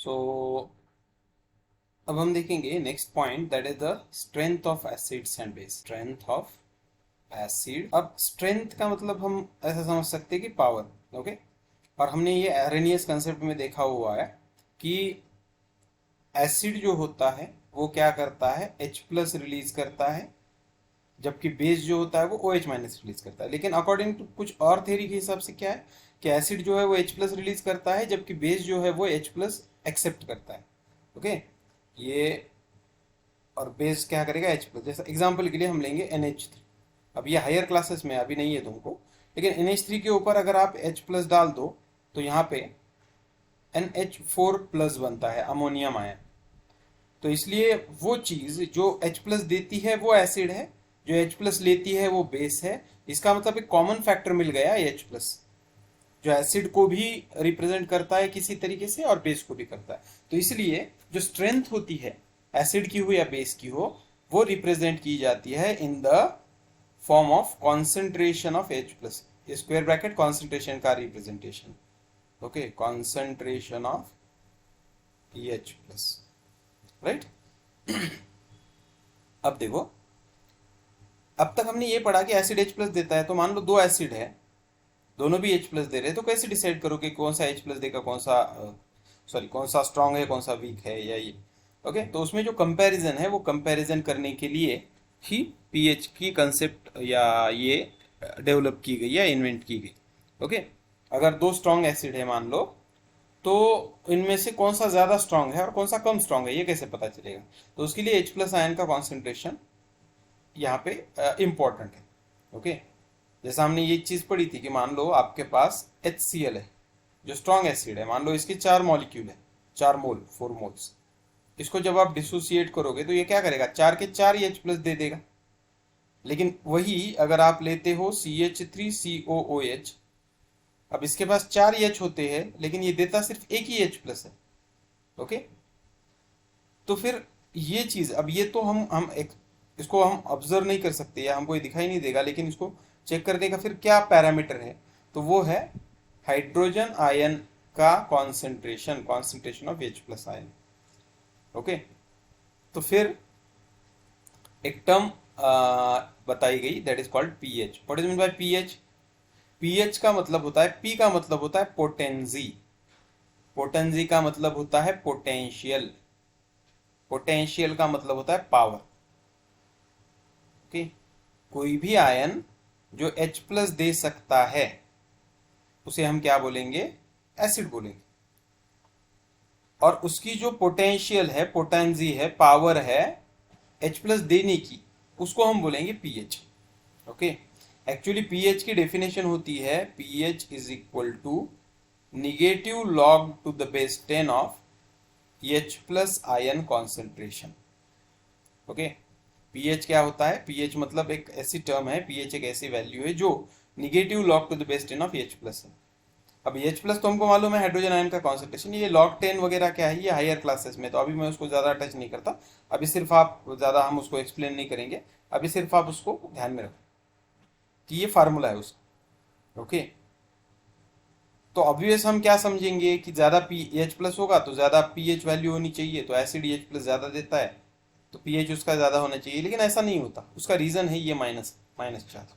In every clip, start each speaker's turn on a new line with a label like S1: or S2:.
S1: सो अब हम देखेंगे next point, that is the strength of acids and base. Strength of acid. अब strength का मतलब हम ऐसा समझ सकते हैं कि पावर। ओके, और हमने ये एरेनियस कंसेप्ट में देखा हुआ है कि एसिड जो होता है वो क्या करता है, H प्लस रिलीज करता है, जबकि बेस जो होता है वो OH माइनस रिलीज करता है। लेकिन अकॉर्डिंग टू कुछ और थ्योरी के हिसाब से क्या है कि एसिड जो है वो H प्लस रिलीज करता है, जबकि बेस जो है वो H प्लस एक्सेप्ट करता है। ओके, ये और बेस क्या करेगा, H प्लस। जैसा एग्जाम्पल के लिए हम लेंगे NH3। अब ये हायर क्लासेस में अभी नहीं है तुमको, लेकिन NH3 के ऊपर अगर आप H प्लस डाल दो तो यहाँ पे NH4 प्लस बनता है, अमोनियम आयन। तो इसलिए वो चीज जो H प्लस देती है वो एसिड है, जो H प्लस लेती है वो बेस है। इसका मतलब एक कॉमन फैक्टर मिल गया H प्लस, जो एसिड को भी रिप्रेजेंट करता है किसी तरीके से और बेस को भी करता है। तो इसलिए जो स्ट्रेंथ होती है एसिड की हो या बेस की हो, वो रिप्रेजेंट की जाती है in the form of concentration of H plus. Square bracket concentration का representation. Okay, concentration of H plus, right. अब देखो, अब तक हमने ये पढ़ा कि एसिड H प्लस देता है। तो मान लो दो एसिड है, दोनों भी H प्लस दे रहे हैं, तो कैसे डिसाइड करोगे कौन सा H प्लस देगा, कौन सा स्ट्रांग है कौन सा वीक है, या ये। ओके, तो उसमें जो कंपैरिजन है वो कंपैरिजन करने के लिए ही पीएच की कंसेप्ट या ये डेवलप की गई या इन्वेंट की गई। ओके, अगर दो स्ट्रांग एसिड है मान लो, तो इनमें से कौन सा ज्यादा स्ट्रांग है और कौन सा कम स्ट्रांग है ये कैसे पता चलेगा। तो उसके लिए H प्लस आयन का कॉन्सेंट्रेशन यहाँ पे इम्पोर्टेंट है। ओके, जैसा हमने ये चीज पढ़ी थी कि मान लो आपके पास HCl है जो स्ट्रॉन्ग एसिड है, मान लो इसके 4 मॉलिक्यूल है, 4 मोल, 4 मोल्स। इसको जब आप डिसोसिएट करोगे तो ये क्या करेगा, 4 के 4 H प्लस दे देगा। लेकिन वही अगर आप लेते हो CH3COOH, अब इसके पास 4 H होते हैं लेकिन ये देता सिर्फ एक ही H प्लस है। ओके, तो फिर ये चीज, अब ये तो इसको हम ऑब्जर्व नहीं कर सकते या हमको ये दिखाई नहीं देगा, लेकिन इसको चेक करने का फिर क्या पैरामीटर है, तो वो है हाइड्रोजन आयन का concentration, concentration of H plus ion. Okay, तो फिर एक टर्म बताई गई, that is called pH. What is mean by pH? PH का मतलब होता है, पी का मतलब होता है पोटेंसी, पोटेंसी का मतलब होता है पोटेंशियल, पोटेंशियल का मतलब होता है पावर। ओके, कोई भी आयन जो H प्लस दे सकता है उसे हम क्या बोलेंगे, एसिड बोलेंगे। और उसकी जो पोटेंशियल है, पोटेंसी है, पावर है H प्लस देने की, उसको हम बोलेंगे पीएच। ओके, एक्चुअली पीएच की डेफिनेशन होती है pH is equal to negative log to the base 10 of H plus ion concentration. Okay, pH क्या होता है, पीएच मतलब एक ऐसी टर्म है, पीएच एक ऐसी वैल्यू है जो negative log to the base 10 of H plus है। अब H प्लस तो हमको मालूम है हाइड्रोजन आयन का कॉन्सेंट्रेशन, ये लॉग 10 वगैरह क्या है, ये हायर क्लासेस में, तो अभी मैं उसको ज्यादा टच नहीं करता। अभी सिर्फ आप ज्यादा हम उसको एक्सप्लेन नहीं करेंगे, अभी सिर्फ आप उसको ध्यान में रखो कि ये फार्मूला है उसका। ओके, तो ऑब्वियस हम क्या समझेंगे कि ज्यादा H प्लस होगा तो ज्यादा पीएच वैल्यू होनी चाहिए, तो एसिड H प्लस ज्यादा देता है तो पीएच उसका ज्यादा होना चाहिए, लेकिन ऐसा नहीं होता। उसका रीजन है ये माइनस, माइनस चार्ज।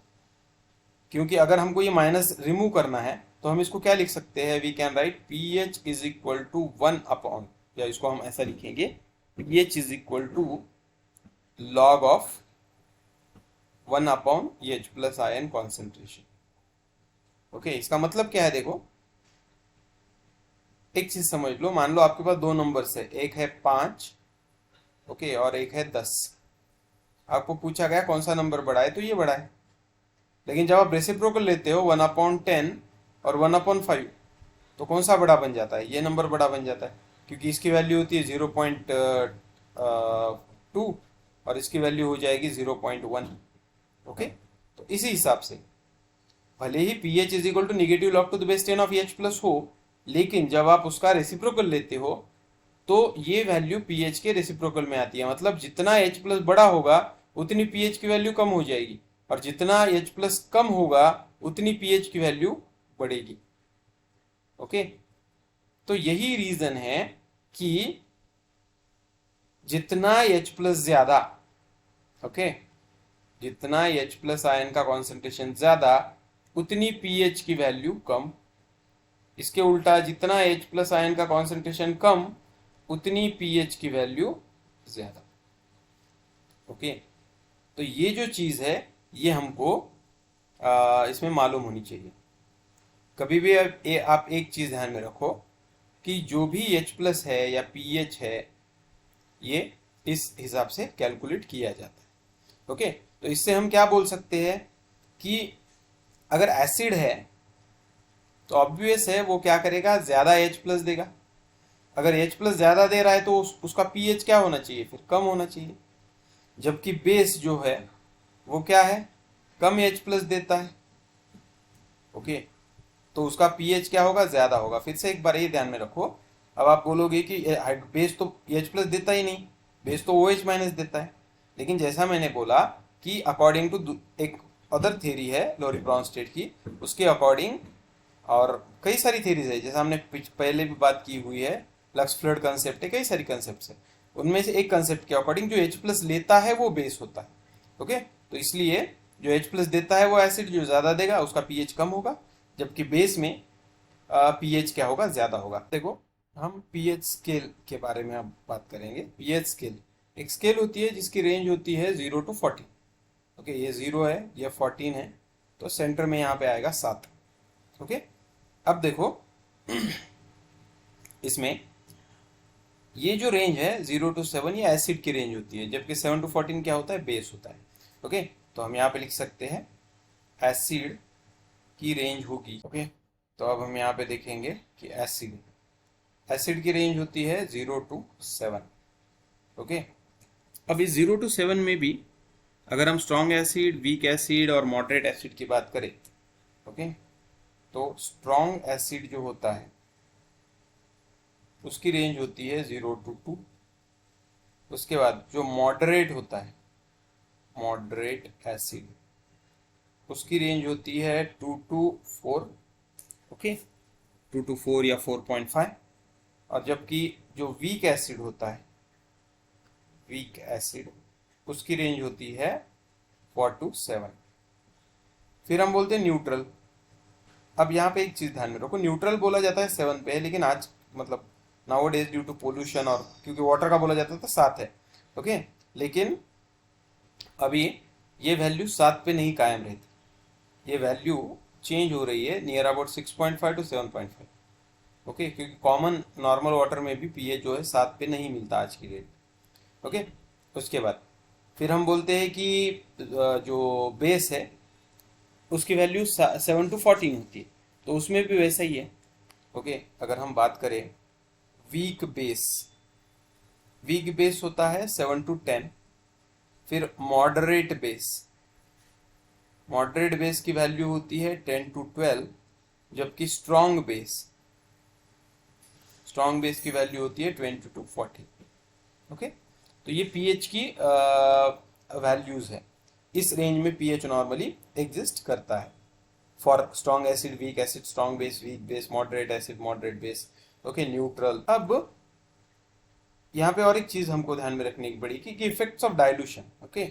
S1: क्योंकि अगर हमको ये माइनस रिमूव करना है तो हम इसको क्या लिख सकते हैं, we can write pH is equal to 1 upon, या इसको हम ऐसा लिखेंगे, pH is equal to log of 1 upon H plus ion concentration. Okay, इसका मतलब क्या है, देखो एक चीज समझ लो, मान लो आपके पास दो नंबर्स है, एक है 5 ओके और एक है 10। आपको पूछा गया कौन सा नंबर बड़ा है, तो ये बड़ा है। लेकिन जब आप रेसिप्रोकल लेते हो 1/10 और 1/5, तो कौन सा बड़ा बन जाता है, ये नंबर बड़ा बन जाता है, क्योंकि इसकी वैल्यू होती है 0.2 और इसकी वैल्यू हो जाएगी 0.1। ओके, तो इसी हिसाब से भले ही pH is equal to negative log to the base 10 of H plus हो, लेकिन जब आप उसका रेसिप्रोकल लेते हो तो ये वैल्यू पीएच के रेसिप्रोकल में आती है। मतलब जितना H प्लस बड़ा होगा उतनी पीएच की वैल्यू कम हो जाएगी, और जितना H प्लस कम होगा उतनी पीएच की वैल्यू बढ़ेगी। ओके, तो यही रीजन है कि जितना H प्लस ज्यादा, ओके, जितना H प्लस आयन का कॉन्सेंट्रेशन ज्यादा उतनी pH की वैल्यू कम। इसके उल्टा जितना H प्लस आयन का कॉन्सेंट्रेशन कम उतनी pH की वैल्यू ज्यादा। ओके, तो ये जो चीज है ये हमको इसमें मालूम होनी चाहिए। कभी भी आप एक चीज ध्यान में रखो कि जो भी H प्लस है या pH है ये इस हिसाब से कैलकुलेट किया जाता है। ओके, तो इससे हम क्या बोल सकते हैं कि अगर एसिड है तो ऑब्वियस है वो क्या करेगा, ज्यादा H प्लस देगा। अगर H प्लस ज्यादा दे रहा है तो उसका pH क्या होना चाहिए, फिर कम होना चाहिए। जबकि बेस जो है वो क्या है, कम H प्लस देता है। ओके, तो उसका pH क्या होगा, ज्यादा होगा। फिर से एक बार ये ध्यान में रखो। अब आप बोलोगे कि बेस तो H प्लस देता ही नहीं, बेस तो OH माइनस देता है। लेकिन जैसा मैंने बोला कि अकॉर्डिंग टू एक अदर थ्योरी है लोरी ब्रॉनस्टेड की, उसके अकॉर्डिंग, और कई सारी थ्योरीज है जैसा हमने पहले भी बात की हुई है, लक्स फ्लड कंसेप्ट है, कई सारी कंसेप्ट है। उनमें से एक कंसेप्ट के अकॉर्डिंग जो H प्लस लेता है वो बेस होता है। ओके, तो इसलिए जो H प्लस देता है वो एसिड जो ज्यादा देगा उसका pH कम होगा, जबकि बेस में pH क्या होगा, ज्यादा होगा। देखो, हम pH स्केल के बारे में अब बात करेंगे। pH स्केल एक स्केल होती है जिसकी रेंज होती है 0 to 14। ओके, ये 0 है, ये 14 है, तो सेंटर में यहाँ पे आएगा 7। ओके, अब देखो इसमें ये जो रेंज है 0 to 7 ये एसिड की रेंज होती है, जबकि 7 to 14 क्या होता है, बेस होता है। ओके, तो हम यहाँ पे लिख सकते हैं एसिड की रेंज होगी। ओके, तो अब हम यहाँ पे देखेंगे कि एसिड की रेंज होती है 0 to 7। ओके, अब इस 0 to 7 में भी अगर हम स्ट्रॉन्ग एसिड, वीक एसिड और मॉडरेट एसिड की बात करें, ओके, तो स्ट्रॉन्ग एसिड जो होता है उसकी रेंज होती है 0 to 2। उसके बाद जो मॉडरेट होता है, मॉडरेट एसिड, उसकी रेंज होती है 2 to 4। ओके, 2 to 4 या 4.5। और जबकि जो वीक एसिड होता है, वीक एसिड, उसकी रेंज होती है 4 to 7। फिर हम बोलते हैं न्यूट्रल। अब यहाँ पे एक चीज ध्यान में रखो, न्यूट्रल बोला जाता है 7 पे, लेकिन आज मतलब nowadays due to pollution और क्योंकि वाटर का बोला जाता था 7 है। ओके, लेकिन अभी ये वैल्यू 7 पे नहीं कायम रहती, ये वैल्यू चेंज हो रही है नियर अबाउट 6.5 to 7.5। ओके, क्योंकि कॉमन नॉर्मल वाटर में भी pH जो है 7 पे नहीं मिलता आज की डेट। ओके, उसके बाद फिर हम बोलते हैं कि जो बेस है उसकी वैल्यू 7 to 14 होती है, तो उसमें भी वैसा ही है। ओके, अगर हम बात करें वीक बेस, वीक बेस होता है 7 to 10। फिर मॉडरेट बेस, मॉडरेट बेस की वैल्यू होती है 10 to 12, जबकि स्ट्रॉन्ग बेस, स्ट्रॉन्ग बेस की वैल्यू होती है 20 to 40। ओके, तो ये pH की वैल्यूज है। इस रेंज में pH नॉर्मली एग्जिस्ट करता है for strong acid, weak acid, strong base, weak base, moderate acid, moderate base. Okay, neutral. अब यहाँ पे और एक चीज हमको ध्यान में रखने की पड़ेगी कि effects of dilution. Okay,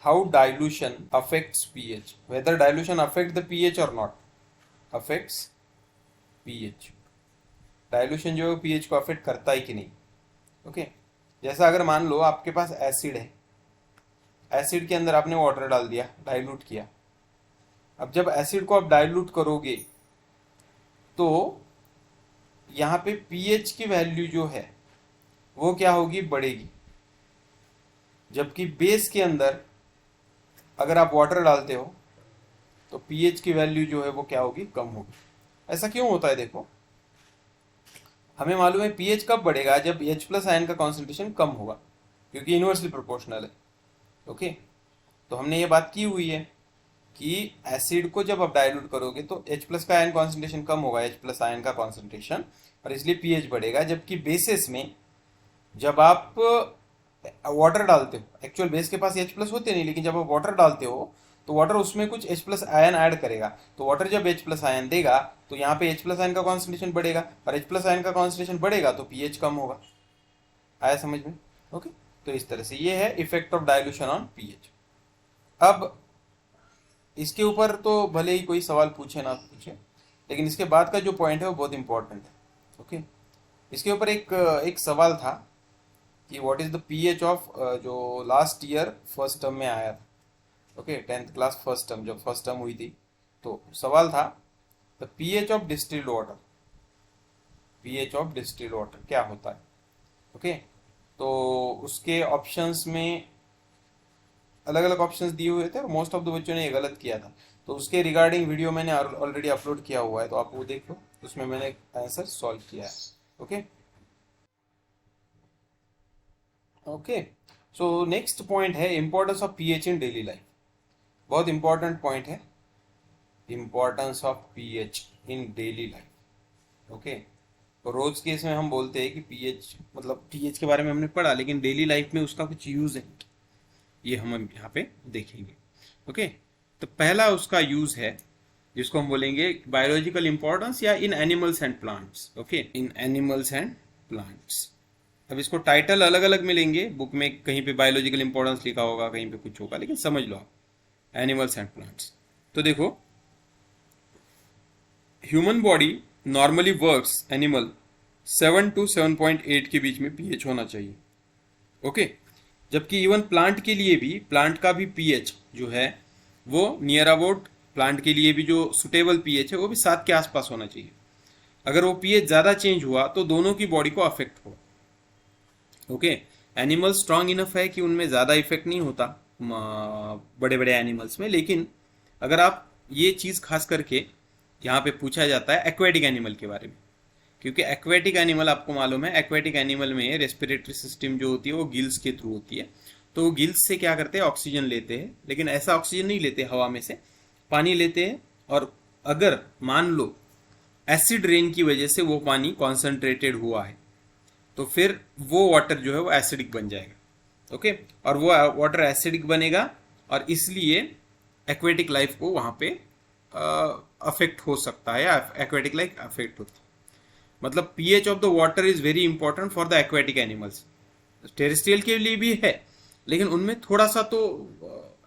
S1: how dilution affects pH, whether dilution affect the pH और नॉट, अफेक्ट्स pH। डाइल्यूशन जो है pH को अफेक्ट करता है कि नहीं। ओके, जैसा अगर मान लो आपके पास एसिड है, एसिड के अंदर आपने वाटर डाल दिया, डाइल्यूट किया। अब जब एसिड को आप डाइल्यूट करोगे तो यहाँ पे pH की वैल्यू जो है वो क्या होगी, बढ़ेगी। जबकि बेस के अंदर अगर आप वाटर डालते हो तो pH की वैल्यू जो है वो क्या होगी, कम होगी। ऐसा क्यों होता है, देखो हमें मालूम है pH कब बढ़ेगा, जब H प्लस आयन का कॉन्सेंट्रेशन कम होगा, क्योंकि इनवर्सली प्रोपोर्शनल है। ओके, तो हमने ये बात की हुई है कि एसिड को जब आप डाइल्यूट करोगे तो H प्लस का आयन कॉन्सेंट्रेशन कम होगा, H प्लस आयन का कॉन्सेंट्रेशन, और इसलिए pH बढ़ेगा। जबकि बेसिस में जब आप वाटर डालते हो, एक्चुअल बेस के पास H प्लस होते नहीं, लेकिन जब आप वाटर डालते हो तो वाटर उसमें कुछ H प्लस आयन ऐड करेगा, तो वाटर जब H प्लस आयन देगा तो यहाँ पे H प्लस आयन का कॉन्सेंट्रेशन बढ़ेगा, और H प्लस आयन का कॉन्सेंट्रेशन बढ़ेगा तो pH कम होगा। आया समझ में? ओके, तो इस तरह से ये है effect of dilution on pH। अब इसके ऊपर तो भले ही कोई सवाल पूछे ना पूछे, लेकिन इसके बाद का जो पॉइंट है वो बहुत इंपॉर्टेंट है। ओके, इसके ऊपर एक सवाल था कि what is the pH of, जो लास्ट ईयर फर्स्ट टर्म में आया था। Okay, 10th class first term, जब फर्स्ट टर्म हुई थी तो सवाल था the pH of distilled water, pH of distilled water क्या होता है। ओके, तो उसके ऑप्शंस में अलग अलग ऑप्शंस दिए हुए थे और मोस्ट ऑफ द बच्चों ने ये गलत किया था, तो उसके रिगार्डिंग वीडियो मैंने ऑलरेडी अपलोड किया हुआ है, तो आप वो देख लो, उसमें मैंने आंसर सॉल्व किया है। Okay okay, so next point है importance of pH in daily life. बहुत इंपॉर्टेंट पॉइंट है, importance of pH in daily life. Okay, तो रोज केस में हम बोलते हैं कि पीएच, मतलब पीएच के बारे में हमने पढ़ा, लेकिन डेली लाइफ में उसका कुछ यूज है, ये हम यहाँ पे देखेंगे। ओके, तो पहला उसका यूज है जिसको हम बोलेंगे बायोलॉजिकल इंपॉर्टेंस या in animals and plants. Okay, in animals and plants. अब इसको टाइटल अलग अलग मिलेंगे बुक में, कहीं पे बायोलॉजिकल इंपॉर्टेंस लिखा होगा, कहीं पे कुछ होगा, लेकिन समझ लो आप एनिमल्स एंड प्लांट्स। तो देखो, human body normally works animal 7 to 7.8 के बीच में पीएच होना चाहिए। ओके, जबकि इवन प्लांट के लिए भी, प्लांट का भी पीएच जो है वो नियर अबाउट, प्लांट के लिए भी जो सुटेबल पीएच है वो भी 7 के आसपास होना चाहिए। अगर वो पीएच ज़्यादा चेंज हुआ तो दोनों की बॉडी को अफेक्ट होगा। ओके, एनिमल स्ट्रांग इनफ है कि उनमें ज़्यादा इफेक्ट नहीं होता बड़े बड़े एनिमल्स में, लेकिन अगर आप ये चीज़ खास करके यहाँ पे पूछा जाता है एक्वेटिक एनिमल के बारे में, क्योंकि एक्वेटिक एनिमल आपको मालूम है, एक्वेटिक एनिमल में रेस्पिरेटरी सिस्टम जो होती है वो गिल्स के थ्रू होती है, तो वो गिल्स से क्या करते हैं, ऑक्सीजन लेते हैं, लेकिन ऐसा ऑक्सीजन नहीं लेते हवा में से, पानी लेते हैं, और अगर मान लो एसिड रेन की वजह से वो पानी कॉन्सेंट्रेटेड हुआ है तो फिर वो वाटर जो है वो एसिडिक बन जाएगा। ओके, और वो वाटर एसिडिक बनेगा और इसलिए एक्वेटिक लाइफ को वहाँ पे अफेक्ट हो सकता है, या एक्वेटिक लाइफ अफेक्ट होती है। मतलब pH of the water is very important for the aquatic animals. Terrestrial के लिए भी है, लेकिन उनमें थोड़ा सा तो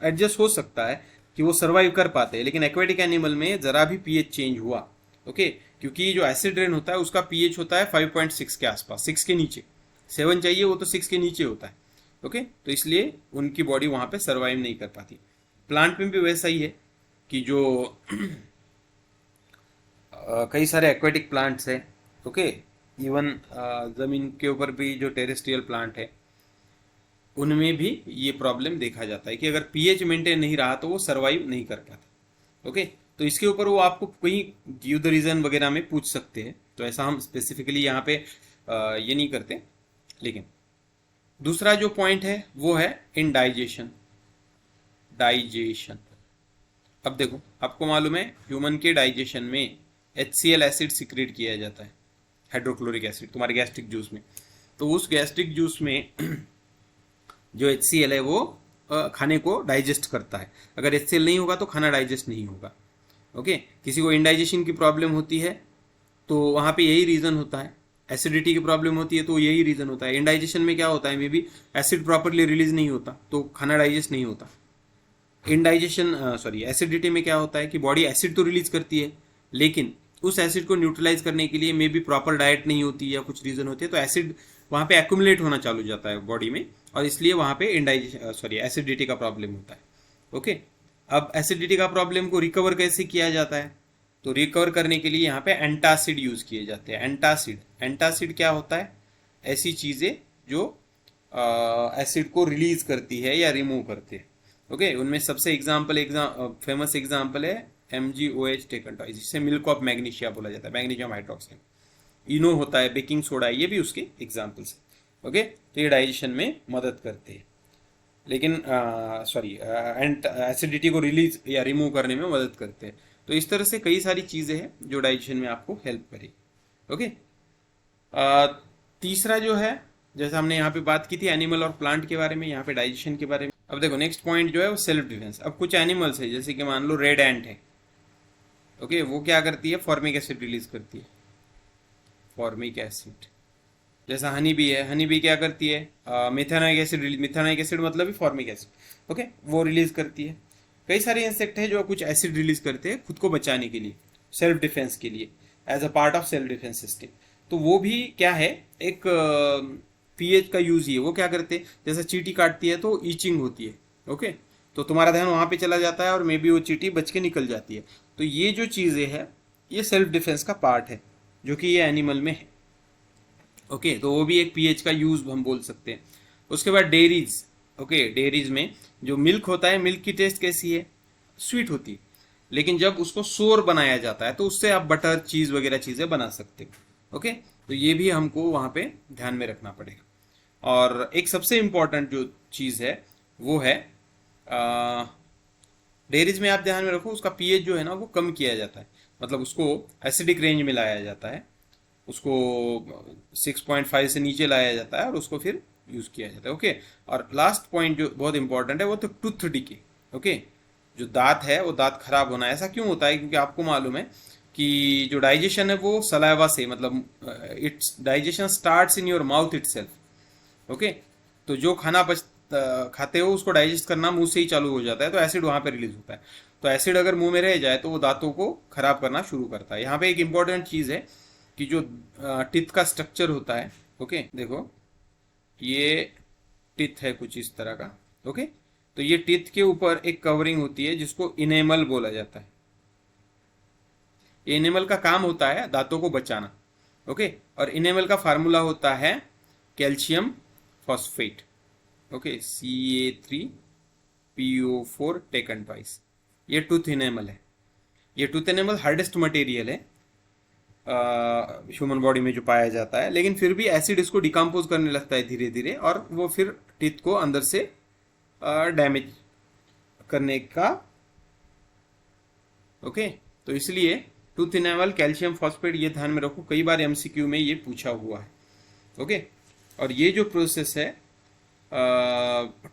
S1: एडजस्ट हो सकता है कि वो सर्वाइव कर पाते हैं, लेकिन एक्वेटिक एनिमल में जरा भी पीएच चेंज हुआ, ओके, क्योंकि जो एसिड रेन होता है उसका पीएच होता है 5.6 के आसपास, 6 के नीचे, 7 चाहिए, वो तो 6 के नीचे होता है। ओके, तो इसलिए उनकी बॉडी वहाँ पे सर्वाइव नहीं कर पाती। प्लांट में भी वैसा ही है कि जो कई सारे एक्वेटिक प्लांट्स हैं, ओके, इवन ज़मीन के ऊपर भी जो टेरेस्ट्रियल प्लांट है उनमें भी ये प्रॉब्लम देखा जाता है कि अगर पीएच मेंटेन नहीं रहा तो वो सर्वाइव नहीं कर पाता। ओके, तो इसके ऊपर वो आपको कहीं गिव द रीज़न वगैरह में पूछ सकते हैं, तो ऐसा हम स्पेसिफिकली यहाँ पे ये नहीं करते। लेकिन दूसरा जो पॉइंट है वो है इन डाइजेशन। डाइजेशन, अब देखो, आपको मालूम है ह्यूमन के डाइजेशन में HCl एसिड सिक्रेट किया जाता है, हाइड्रोक्लोरिक एसिड, तुम्हारे गैस्ट्रिक जूस में। तो उस गैस्ट्रिक जूस में जो HCl है वो खाने को डाइजेस्ट करता है। अगर HCl नहीं होगा तो खाना डाइजेस्ट नहीं होगा। ओके, किसी को इंडाइजेशन की प्रॉब्लम होती है तो वहाँ पे यही रीज़न होता है। एसिडिटी की प्रॉब्लम होती है तो यही रीज़न होता है। इंडाइजेशन में क्या होता है, may be acid properly release नहीं होता तो खाना डाइजेस्ट नहीं होता। एसिडिटी में क्या होता है कि बॉडी एसिड तो रिलीज करती है, लेकिन उस एसिड को न्यूट्रलाइज करने के लिए मे बी प्रॉपर डाइट नहीं होती या कुछ रीज़न होते हैं, तो एसिड वहाँ पे एक्यूमुलेट होना चालू जाता है बॉडी में, और इसलिए वहाँ पे एसिडिटी का प्रॉब्लम होता है। ओके, अब एसिडिटी का प्रॉब्लम को रिकवर कैसे किया जाता है, तो रिकवर करने के लिए यहाँ पे एंटासिड यूज़ किए जाते हैं। एंटासिड क्या होता है, ऐसी चीज़ें जो एसिड को रिलीज करती है या रिमूव करती है। ओके, उनमें सबसे फेमस एग्जाम्पल है MgOH टेकनटॉइज, जिसे मिल्क ऑफ मैग्नीशिया बोला जाता है, मैग्नीशियम हाइड्रोक्साइड। इनो होता है, बेकिंग सोडा, ये भी उसके एग्जाम्पल्स है। ओके, तो ये डाइजेशन में मदद करते हैं, लेकिन एसिडिटी को रिलीज या रिमूव करने में मदद करते हैं। तो इस तरह से कई सारी चीज़ें हैं जो डाइजेशन में आपको हेल्प करेगी। ओके, तीसरा जो है, जैसा हमने यहाँ पे बात की थी एनिमल और प्लांट के बारे में, यहाँ पे डाइजेशन के बारे में, अब देखो नेक्स्ट पॉइंट जो है वो सेल्फ डिफेंस। अब कुछ एनिमल्स है, जैसे कि मान लो रेड एंट है, ओके, वो क्या करती है, फॉर्मिक एसिड रिलीज करती है, फॉर्मिक एसिड। जैसा हनी बी है, हनी बी क्या करती है, methanoic acid release, methanoic acid मतलब भी फॉर्मिक एसिड, ओके, वो रिलीज करती है। कई सारे इंसेक्ट है जो कुछ एसिड रिलीज करते हैं खुद को बचाने के लिए, सेल्फ डिफेंस के लिए, as a part of self defence system. तो वो भी क्या है, एक पीएच का यूज ही है। वो क्या करते हैं, जैसे चींटी काटती है तो ईचिंग होती है, ओके, तो तुम्हारा ध्यान वहां पे चला जाता है और मे बी वो चींटी बच के निकल जाती है। तो ये जो चीजें है ये सेल्फ डिफेंस का पार्ट है जो कि ये एनिमल में है, ओके, तो वो भी एक पीएच का यूज हम बोल सकते हैं। उसके बाद डेयरीज, ओके, डेयरीज में जो मिल्क होता है, मिल्क की टेस्ट कैसी है, स्वीट होती है, लेकिन जब उसको सोर बनाया जाता है तो उससे आप बटर चीज वगैरह चीजें बना सकते हो, ओके, तो ये भी हमको वहां पे ध्यान में रखना पड़ेगा। और एक सबसे इंपॉर्टेंट जो चीज है वो है डेयरीज में आप ध्यान में रखो, उसका पीएच जो है ना वो कम किया जाता है, मतलब उसको एसिडिक रेंज में लाया जाता है, उसको 6.5 से नीचे लाया जाता है और उसको फिर यूज किया जाता है, ओके। और लास्ट पॉइंट जो बहुत इंपॉर्टेंट है वो तो टूथ डिके, ओके, जो दांत है वो दांत खराब होना। ऐसा क्यों होता है, क्योंकि आपको मालूम है कि जो डाइजेशन है वो सलाइवा से, मतलब it's digestion starts in your mouth itself, okay, तो जो खाना खाते हो उसको डाइजेस्ट करना मुंह से ही चालू हो जाता है, तो एसिड वहां पे रिलीज होता है। तो एसिड अगर मुंह में रह जाए तो वो दांतों को खराब करना शुरू करता है। यहाँ पे एक इंपॉर्टेंट चीज है कि जो टिथ का स्ट्रक्चर होता है, ओके, देखो ये टिथ है कुछ इस तरह का, ओके, तो ये टिथ के ऊपर एक कवरिंग होती है जिसको इनेमल बोला जाता है। ये इनेमल का काम होता है दांतों को बचाना, ओके, और इनेमल का फार्मूला होता है calcium phosphate, okay, Ca3PO4 taken twice. ये टूथ इनेमल है। ये टूथ इनेमल हार्डेस्ट मटेरियल है ह्यूमन बॉडी में जो पाया जाता है, लेकिन फिर भी एसिड इसको डिकम्पोज करने लगता है धीरे धीरे, और वो फिर टीथ को अंदर से डैमेज करने का, ओके, तो इसलिए टूथ इनेमल कैल्शियम फॉस्फेट ये ध्यान में रखो, कई बार एमसीक्यू में ये पूछा हुआ है, ओके। और ये जो प्रोसेस है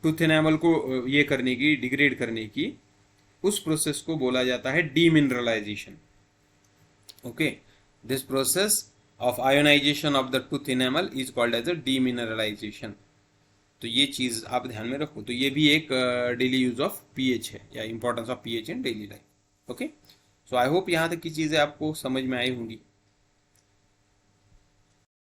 S1: टूथ इनेमल को ये करने की, डिग्रेड करने की, उस प्रोसेस को बोला जाता है demineralisation, okay. This process of ionisation of the tooth enamel is called as a demineralisation. तो ये चीज आप ध्यान में रखो। तो ये भी एक डेली यूज ऑफ पीएच है, या importance of pH in daily life, okay. So I hope यहाँ तक की चीजें आपको समझ में आई होंगी।